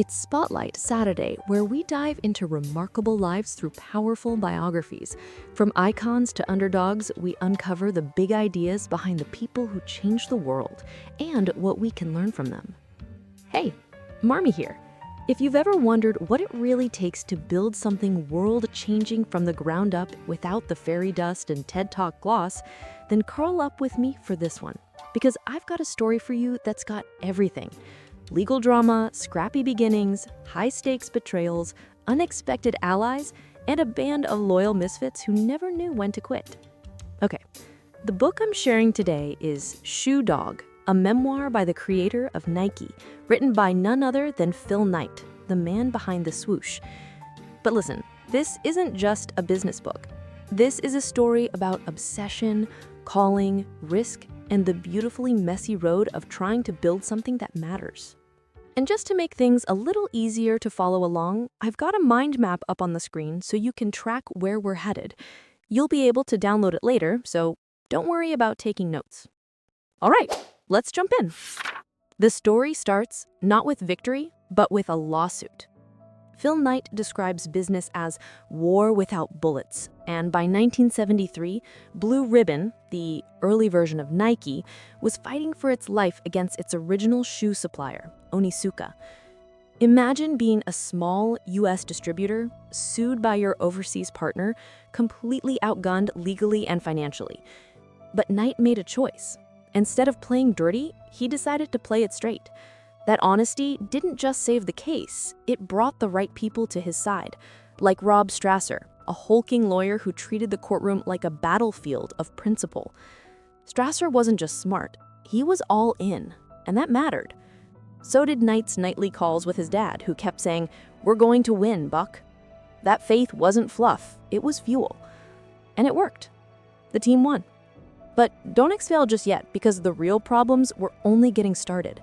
It's Spotlight Saturday, where we dive into remarkable lives through powerful biographies. From icons to underdogs, we uncover the big ideas behind the people who changed the world and what we can learn from them. Hey, Marmie here. If you've ever wondered what it really takes to build something world-changing from the ground up without the fairy dust and TED Talk gloss, then curl up with me for this one. Because I've got a story for you that's got everything. Legal drama, scrappy beginnings, high-stakes betrayals, unexpected allies, and a band of loyal misfits who never knew when to quit. Okay, the book I'm sharing today is Shoe Dog, a memoir by the creator of Nike, written by none other than Phil Knight, the man behind the swoosh. But listen, this isn't just a business book. This is a story about obsession, calling, risk, and the beautifully messy road of trying to build something that matters. And just to make things a little easier to follow along, I've got a mind map up on the screen so you can track where we're headed. You'll be able to download it later, so don't worry about taking notes. All right, let's jump in. The story starts not with victory, but with a lawsuit. Phil Knight describes business as war without bullets, and by 1973, Blue Ribbon, the early version of Nike, was fighting for its life against its original shoe supplier, Onitsuka. Imagine being a small U.S. distributor, sued by your overseas partner, completely outgunned legally and financially. But Knight made a choice. Instead of playing dirty, he decided to play it straight. That honesty didn't just save the case, it brought the right people to his side, like Rob Strasser, a hulking lawyer who treated the courtroom like a battlefield of principle. Strasser wasn't just smart, he was all in, and that mattered. So did Knight's nightly calls with his dad, who kept saying, "We're going to win, Buck." That faith wasn't fluff, it was fuel. And it worked. The team won. But don't exhale just yet, because the real problems were only getting started.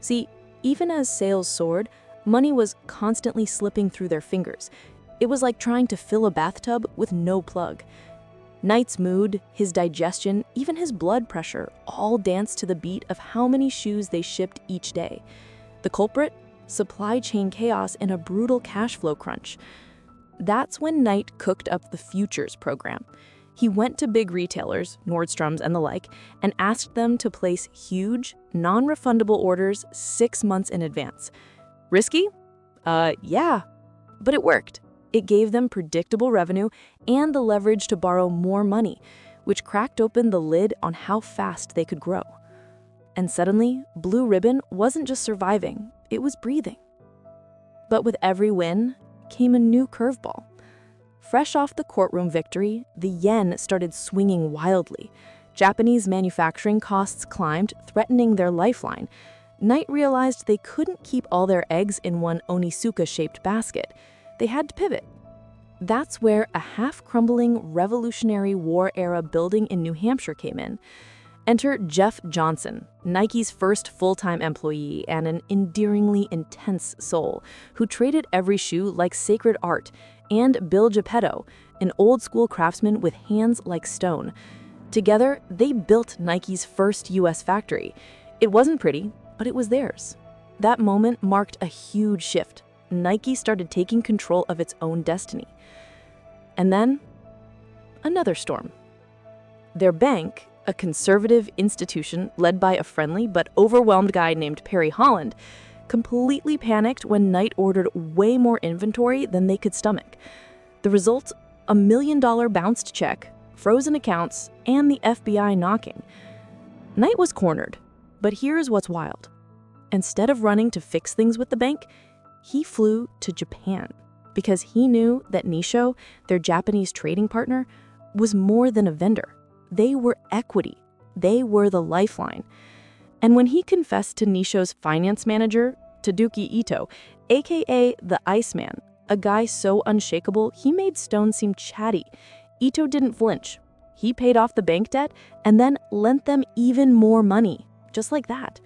See, even as sales soared, money was constantly slipping through their fingers. It was like trying to fill a bathtub with no plug. Knight's mood, his digestion, even his blood pressure all danced to the beat of how many shoes they shipped each day. The culprit? Supply chain chaos and a brutal cash flow crunch. That's when Knight cooked up the Futures program. He went to big retailers, Nordstrom's and the like, and asked them to place huge, non-refundable orders 6 months in advance. Risky? Yeah. But it worked. It gave them predictable revenue and the leverage to borrow more money, which cracked open the lid on how fast they could grow. And suddenly, Blue Ribbon wasn't just surviving, it was breathing. But with every win came a new curveball. Fresh off the courtroom victory, the yen started swinging wildly. Japanese manufacturing costs climbed, threatening their lifeline. Knight realized they couldn't keep all their eggs in one Onitsuka-shaped basket. They had to pivot. That's where a half-crumbling Revolutionary War-era building in New Hampshire came in. Enter Geoff Johnson, Nike's first full-time employee and an endearingly intense soul, who traded every shoe like sacred art, and Bill Geppetto, an old-school craftsman with hands like stone. Together, they built Nike's first U.S. factory. It wasn't pretty, but it was theirs. That moment marked a huge shift. Nike started taking control of its own destiny. And then, another storm. Their bank, a conservative institution led by a friendly but overwhelmed guy named Perry Holland, completely panicked when Knight ordered way more inventory than they could stomach. The result? $1 million bounced check, frozen accounts, and the FBI knocking. Knight was cornered, but here's what's wild. Instead of running to fix things with the bank, he flew to Japan because he knew that Nisho, their Japanese trading partner, was more than a vendor. They were equity. They were the lifeline. And when he confessed to Nisho's finance manager, Tadeuki Ito, aka the Iceman, a guy so unshakable he made Stone seem chatty, Ito didn't flinch. He paid off the bank debt and then lent them even more money, just like that.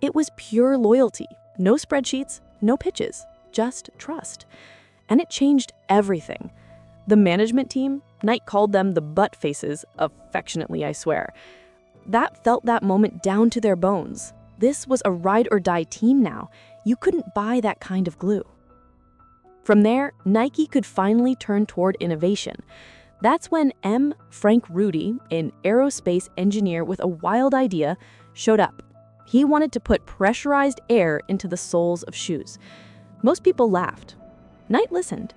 It was pure loyalty, no spreadsheets, no pitches, just trust. And it changed everything. The management team, Knight called them the butt faces, affectionately I swear. That felt that moment down to their bones. This was a ride-or-die team now. You couldn't buy that kind of glue. From there, Nike could finally turn toward innovation. That's when Frank Rudy, an aerospace engineer with a wild idea, showed up. He wanted to put pressurized air into the soles of shoes. Most people laughed. Knight listened.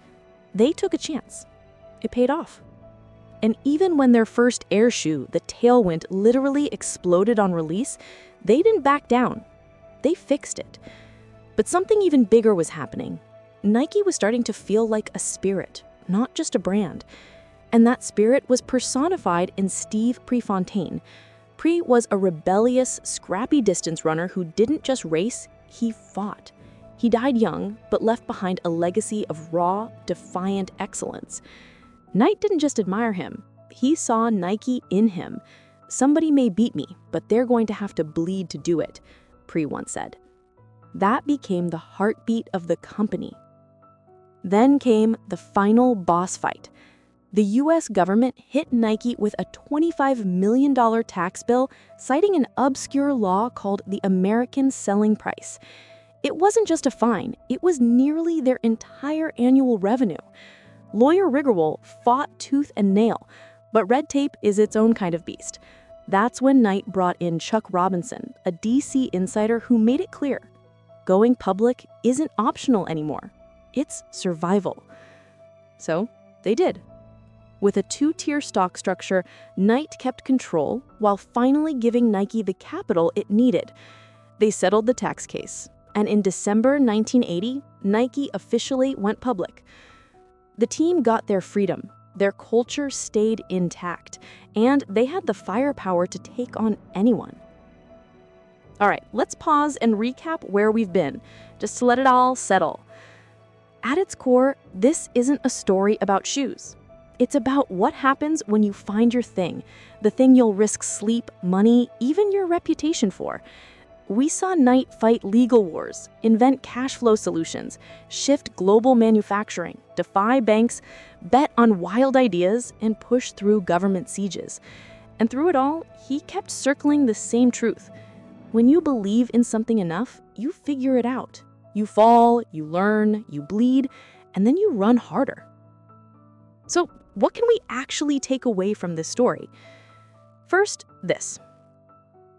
They took a chance. It paid off. And even when their first air shoe, the Tailwind, literally exploded on release, they didn't back down. They fixed it. But something even bigger was happening. Nike was starting to feel like a spirit, not just a brand. And that spirit was personified in Steve Prefontaine. Pre was a rebellious, scrappy distance runner who didn't just race, he fought. He died young, but left behind a legacy of raw, defiant excellence. Knight didn't just admire him. He saw Nike in him. Somebody may beat me, but they're going to have to bleed to do it, Pre once said. That became the heartbeat of the company. Then came the final boss fight. The US government hit Nike with a $25 million tax bill, citing an obscure law called the American Selling Price. It wasn't just a fine, it was nearly their entire annual revenue. Lawyer Riggerwool fought tooth and nail, but red tape is its own kind of beast. That's when Knight brought in Chuck Robinson, a DC insider who made it clear. Going public isn't optional anymore. It's survival. So they did. With a two-tier stock structure, Knight kept control while finally giving Nike the capital it needed. They settled the tax case, and in December 1980, Nike officially went public. The team got their freedom, their culture stayed intact, and they had the firepower to take on anyone. All right, let's pause and recap where we've been, just to let it all settle. At its core, this isn't a story about shoes. It's about what happens when you find your thing, the thing you'll risk sleep, money, even your reputation for. We saw Knight fight legal wars, invent cash flow solutions, shift global manufacturing, defy banks, bet on wild ideas, and push through government sieges. And through it all, he kept circling the same truth. When you believe in something enough, you figure it out. You fall, you learn, you bleed, and then you run harder. So, what can we actually take away from this story? First, this.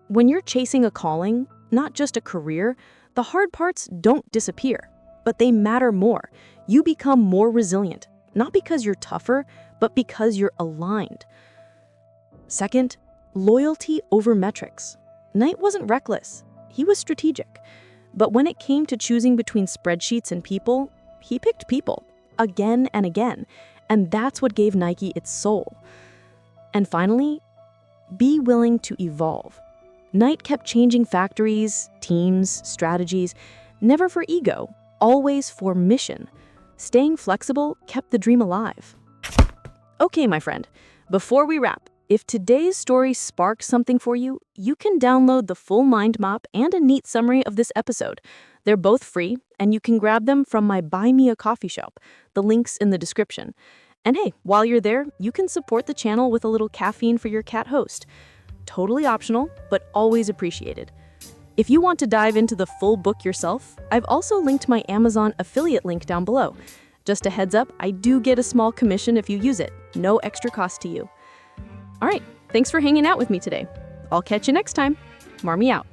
When you're chasing a calling, not just a career, the hard parts don't disappear, but they matter more. You become more resilient, not because you're tougher, but because you're aligned. Second, loyalty over metrics. Knight wasn't reckless. He was strategic. But when it came to choosing between spreadsheets and people, he picked people, again and again. And that's what gave Nike its soul. And finally, be willing to evolve. Knight kept changing factories, teams, strategies, never for ego, always for mission. Staying flexible kept the dream alive. Okay, my friend, before we wrap, if today's story sparked something for you, you can download the full mind map and a neat summary of this episode. They're both free, and you can grab them from my Buy Me a Coffee shop. The link's in the description. And hey, while you're there, you can support the channel with a little caffeine for your cat host. Totally optional, but always appreciated. If you want to dive into the full book yourself, I've also linked my Amazon affiliate link down below. Just a heads up, I do get a small commission if you use it. No extra cost to you. All right, thanks for hanging out with me today. I'll catch you next time. Marmie out.